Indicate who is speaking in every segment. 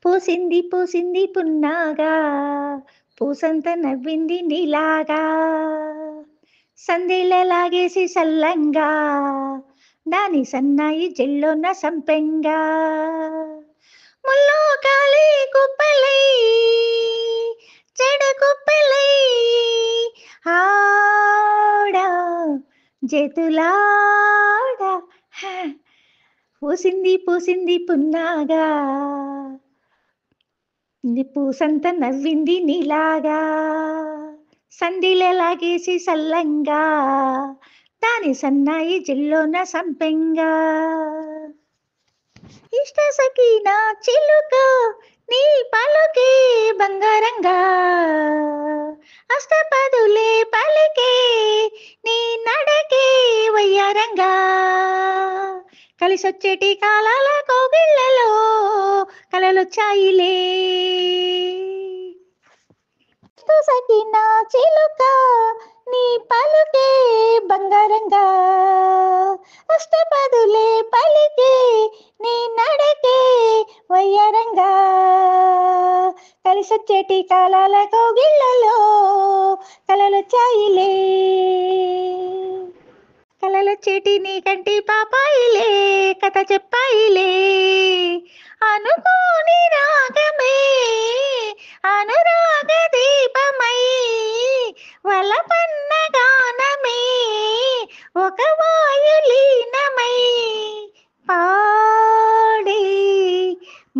Speaker 1: పూసింది పూసింది పున్నాగా, పూసంత నవ్వింది నీలాగా, సందేళ్ళ లాగేసి సల్లంగా, దాని సన్నాయి జెల్లోన సంపెంగా, ముల్లో కాలి కుప్పలై, చెడ కుప్పలై, ఆడ జతులాడ, హ, పూసింది పూసింది పున్నాగా, పూసంత నవ్వింది నీలాగా, సందిలలాగేసి సల్లంగా, దాని సన్నాయి జిల్లోన సంపెంగా, ఇష్ట సఖీనా చిలుక నీ పలుకే బంగారంగా, అష్టపదులే పలికే నీ నడకే వయ్యారంగా, కలిసొచ్చేటి కాలాల కోగిళ్ళలో కలలొచ్చాయిలే, సకిన చిలుక నీ పలుకే బంగారంగా, అష్టపదులే పలికే నీ నడకే వయ్యారంగా, కలిసొచ్చేటి కాలాల కోగిళ్ళలో కలలొచ్చాయిలే, కలలొచ్చేటి నీ కంటి పాపాయిలే కథ చెప్పాయిలే, అనుకోని రాగమే అనురాగ దీపమై, వలపన్న గానమే ఒక వాయులీనమై, పాడే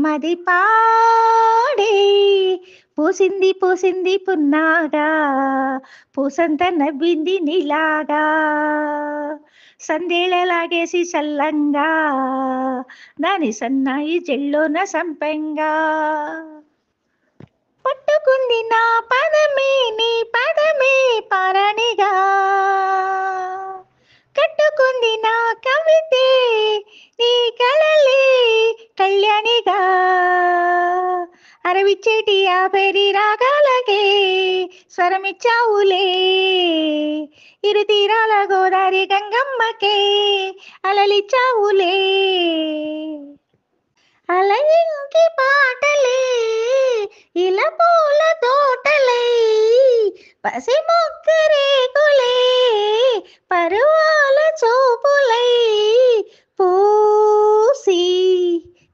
Speaker 1: మది పాడే, పూసింది పూసింది పున్నాగా, పూసంత నవ్వింది నీలాగా, సందేళలాగేసి సల్లంగా, దాని సన్నాయి జెల్లోన సంపెంగా, పట్టుకుంది నా పదమే నీ పదమే పారణిగా, కట్టుకుంది నా కవితే నీ కళలే కళ్యాణిగా, అరవిచ్చేటి ఆ పేరి రాగాలకే స్వరమిచ్చావులే, ఇరు తీరాల గోదారి గంగమ్మకే అలలిచ్చావులే, అలయింకి పాటలే ఇలా పూల తోటలై, పసి మొక్కరేకులే పరువాల చూపులై, పూసి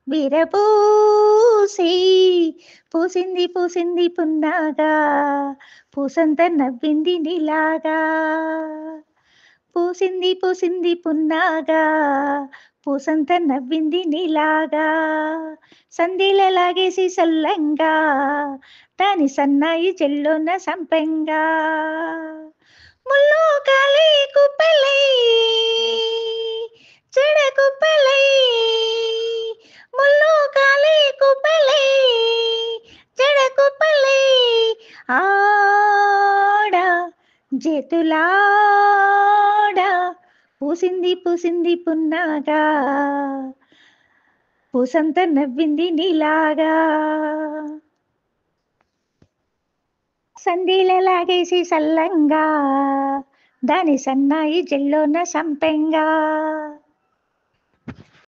Speaker 1: విరపూసి, పూసింది పూసింది పున్నాగా, పూసంత నవ్వింది నీలాగా, పూసింది పూసింది పున్నాగా, పూసంత నవ్వింది నీలాగా, సందిలలాగేసి సల్లంగా, దాని సన్నాయి చెల్లోన సంపెంగా, ముల్లో కాలి కుప్పలై, చెడ కుప్పలై, ముల్లో కాలి కుప్పలై, చెడ కుప్పలై, ఆడ జతులాడ, పూసింది పూసింది పున్నాగా, పూసంత నవ్వింది నీలాగా, సందిలలాగేసి సల్లంగా, దాని సన్నాయి జెల్లోన సంపెంగా.